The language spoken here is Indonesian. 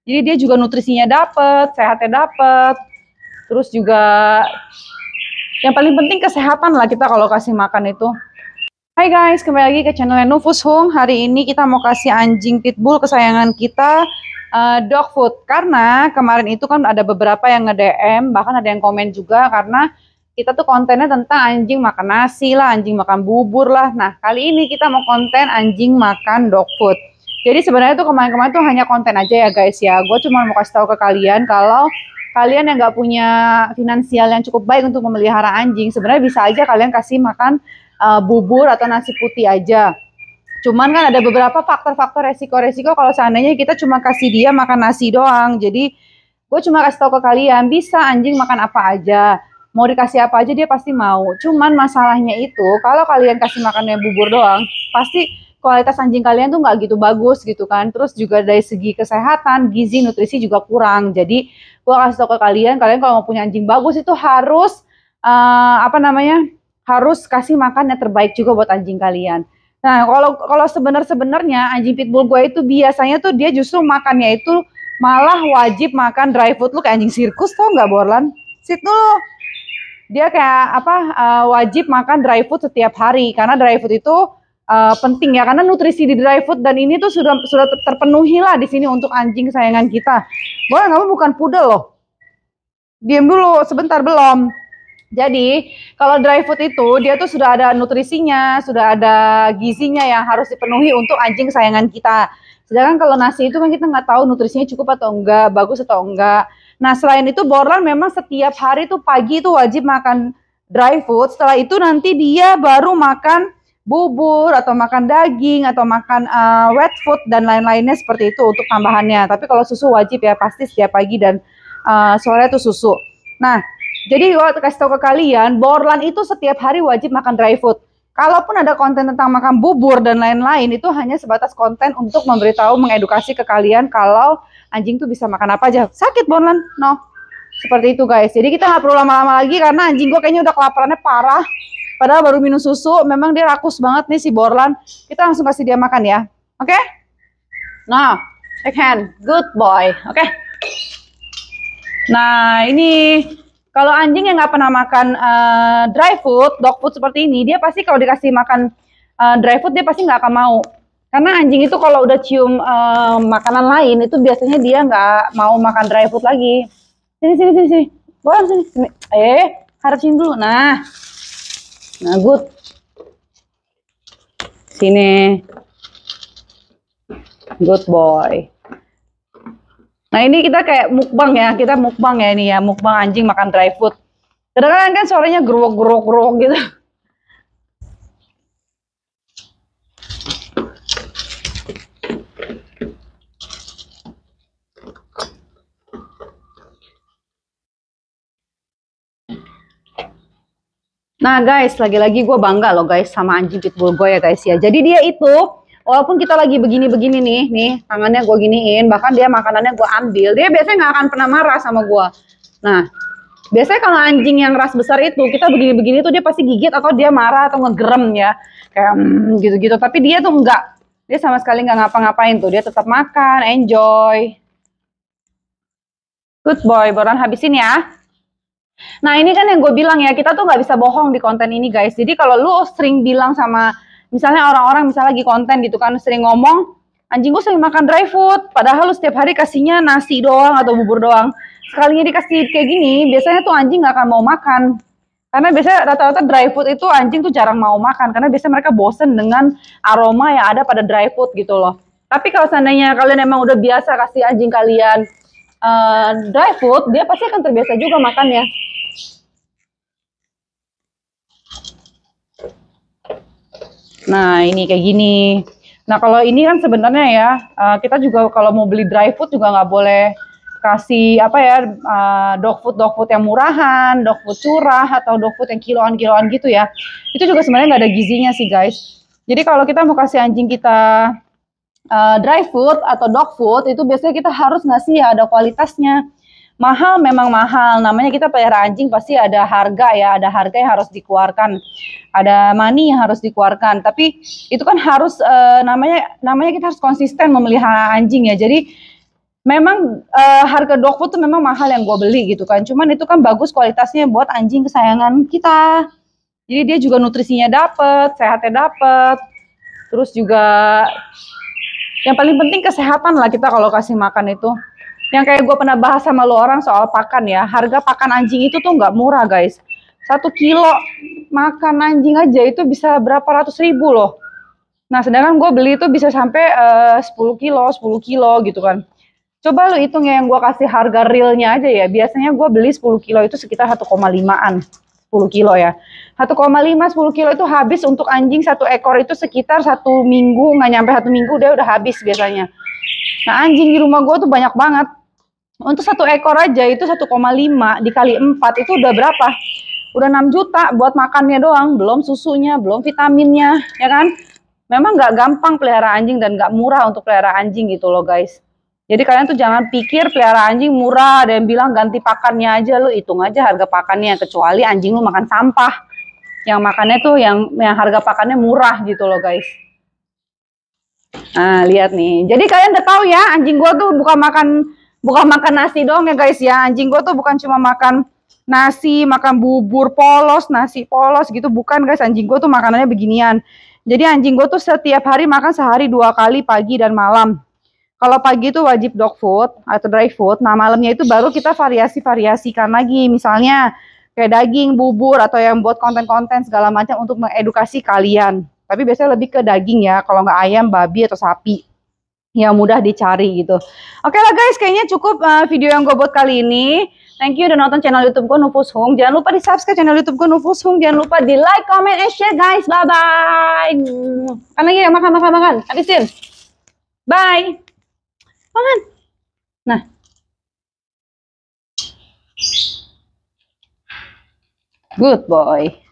Jadi dia juga nutrisinya dapet, sehatnya dapet. Terus juga yang paling penting kesehatan lah kita kalau kasih makan itu. Hai guys, kembali lagi ke channel Nufus Home. Hari ini kita mau kasih anjing pitbull kesayangan kita dog food. Karena kemarin itu kan ada beberapa yang nge-DM, bahkan ada yang komen juga karena kita tuh kontennya tentang anjing makan nasi lah, anjing makan bubur lah. Nah, kali ini kita mau konten anjing makan dog food. Jadi sebenarnya tuh kemarin-kemarin tuh hanya konten aja ya guys ya. Gue cuma mau kasih tahu ke kalian kalau kalian yang nggak punya finansial yang cukup baik untuk memelihara anjing, sebenarnya bisa aja kalian kasih makan bubur atau nasi putih aja. Cuman kan ada beberapa faktor-faktor resiko-resiko kalau seandainya kita cuma kasih dia makan nasi doang. Jadi gue cuma kasih tahu ke kalian, bisa anjing makan apa aja. Mau dikasih apa aja dia pasti mau. Cuman masalahnya itu kalau kalian kasih makannya bubur doang, pasti kualitas anjing kalian tuh nggak gitu bagus gitu kan. Terus juga dari segi kesehatan, gizi, nutrisi juga kurang. Jadi gue kasih tahu ke kalian, kalian kalau mau punya anjing bagus itu harus harus kasih makan yang terbaik juga buat anjing kalian. Nah, kalau sebenarnya anjing pitbull gue itu biasanya tuh dia justru makannya itu malah wajib makan dry food. Lu kayak anjing sirkus tau nggak, Borlan? Sit dulu. Dia kayak wajib makan dry food setiap hari karena dry food itu penting ya, karena nutrisi di dry food dan ini tuh sudah terpenuhi lah di sini untuk anjing kesayangan kita. Borlan, kamu bukan poodle loh. Diam dulu, sebentar belum. Jadi, kalau dry food itu, dia tuh sudah ada nutrisinya, sudah ada gizinya yang harus dipenuhi untuk anjing kesayangan kita. Sedangkan kalau nasi itu kan kita nggak tahu nutrisinya cukup atau enggak, bagus atau enggak. Nah, selain itu Borlan memang setiap hari tuh pagi itu wajib makan dry food. Setelah itu nanti dia baru makan bubur atau makan daging atau makan wet food dan lain-lainnya seperti itu untuk tambahannya. Tapi kalau susu wajib ya, pasti setiap pagi dan sore itu susu. Nah, jadi gue kasih tahu ke kalian, Borlan itu setiap hari wajib makan dry food. Kalaupun ada konten tentang makan bubur dan lain-lain, itu hanya sebatas konten untuk memberitahu, mengedukasi ke kalian kalau anjing tuh bisa makan apa aja. Sakit Borlan? No. Seperti itu guys. Jadi kita nggak perlu lama-lama lagi karena anjing gue kayaknya udah kelaparannya parah. Padahal baru minum susu, memang dia rakus banget nih si Borlan. Kita langsung kasih dia makan ya. Oke? Nah, shake hand. Good boy. Oke? Nah, ini kalau anjing yang nggak pernah makan dry food, dog food seperti ini, dia pasti kalau dikasih makan dry food, dia pasti nggak akan mau. Karena anjing itu kalau udah cium makanan lain, itu biasanya dia nggak mau makan dry food lagi. Sini. Boleh sini. Harap sini dulu. Nah, good. Sini. Good boy. Nah ini kita kayak mukbang ya, ini ya, mukbang anjing makan dry food. Kadang-kadang kan suaranya gerok gitu. Nah guys, lagi-lagi gue bangga loh guys sama anjing pitbull gue ya guys ya. Jadi dia itu walaupun kita lagi begini-begini nih tangannya gue giniin, bahkan dia makanannya gue ambil, dia biasanya nggak akan pernah marah sama gue. Nah, biasanya kalau anjing yang ras besar itu, kita begini-begini tuh dia pasti gigit atau dia marah atau ngegerem ya. Kayak gitu-gitu, tapi dia tuh enggak. Dia sama sekali nggak ngapa-ngapain tuh, dia tetap makan, enjoy. Good boy, Borlan habisin ya. Nah ini kan yang gue bilang ya, kita tuh nggak bisa bohong di konten ini guys. Jadi kalau lu sering bilang sama misalnya orang-orang misalnya lagi konten gitu kan, sering ngomong, anjing gue sering makan dry food, padahal lu setiap hari kasihnya nasi doang atau bubur doang. Sekalinya dikasih kayak gini, biasanya tuh anjing gak akan mau makan. Karena biasanya rata-rata dry food itu anjing tuh jarang mau makan, karena biasanya mereka bosen dengan aroma yang ada pada dry food gitu loh. Tapi kalau seandainya kalian emang udah biasa kasih anjing kalian dry food, dia pasti akan terbiasa juga makannya. Nah ini kayak gini. Nah kalau ini kan sebenarnya ya kita juga kalau mau beli dry food juga nggak boleh kasih dog food yang murahan, dog food curah atau dog food yang kiloan gitu ya. Itu juga sebenarnya nggak ada gizinya sih guys. Jadi kalau kita mau kasih anjing kita dry food atau dog food itu biasanya kita harus ngasih ya ada kualitasnya. Mahal memang mahal, namanya kita pelihara anjing pasti ada harga ya, ada harga yang harus dikeluarkan, ada money yang harus dikeluarkan. Tapi itu kan harus namanya kita harus konsisten memelihara anjing ya. Jadi memang harga dog food tuh memang mahal yang gue beli gitu kan. Cuman itu kan bagus kualitasnya buat anjing kesayangan kita. Jadi dia juga nutrisinya dapet, sehatnya dapet. Terus juga yang paling penting kesehatan lah kita kalau kasih makan itu. Yang kayak gue pernah bahas sama lo orang soal pakan ya. Harga pakan anjing itu tuh nggak murah guys. 1 kilo makan anjing aja itu bisa berapa ratus ribu loh. Nah sedangkan gue beli itu bisa sampai 10 kilo, 10 kilo gitu kan. Coba lu hitung ya yang gue kasih harga realnya aja ya. Biasanya gue beli 10 kilo itu sekitar 1,5-an. 10 kilo ya. 1,5 10 kilo itu habis untuk anjing satu ekor itu sekitar 1 minggu, nggak nyampe 1 minggu dia udah habis biasanya. Nah anjing di rumah gue tuh banyak banget. Untuk satu ekor aja itu 1,5 dikali 4 itu udah berapa? Udah 6 juta buat makannya doang, belum susunya, belum vitaminnya, ya kan? Memang nggak gampang pelihara anjing dan nggak murah untuk pelihara anjing gitu loh guys. Jadi kalian tuh jangan pikir pelihara anjing murah, ada yang bilang ganti pakannya aja, lu hitung aja harga pakannya, kecuali anjing lu makan sampah. Yang makannya tuh yang harga pakannya murah gitu loh guys. Nah, lihat nih. Jadi kalian udah tahu ya, anjing gua tuh bukan makan nasi doang ya guys ya. Anjing gua tuh bukan cuma makan nasi, makan bubur polos, nasi polos gitu, bukan guys. Anjing gua tuh makanannya beginian. Jadi anjing gua tuh setiap hari makan sehari 2 kali, pagi dan malam. Kalau pagi itu wajib dog food atau dry food. Nah malamnya itu baru kita variasikan lagi. Misalnya kayak daging, bubur, atau yang buat konten-konten segala macam untuk mengedukasi kalian. Tapi biasanya lebih ke daging ya. Kalau nggak ayam, babi, atau sapi. Yang mudah dicari gitu. Oke lah guys, kayaknya cukup video yang gue buat kali ini. Thank you udah nonton channel YouTube gue Nufus Hung. Jangan lupa di subscribe channel YouTube gue Nufus Hung. Jangan lupa di like, comment, and share guys. Bye-bye. Makan lagi ya, makan. Habisin. Bye. Makan. Nah. Good boy.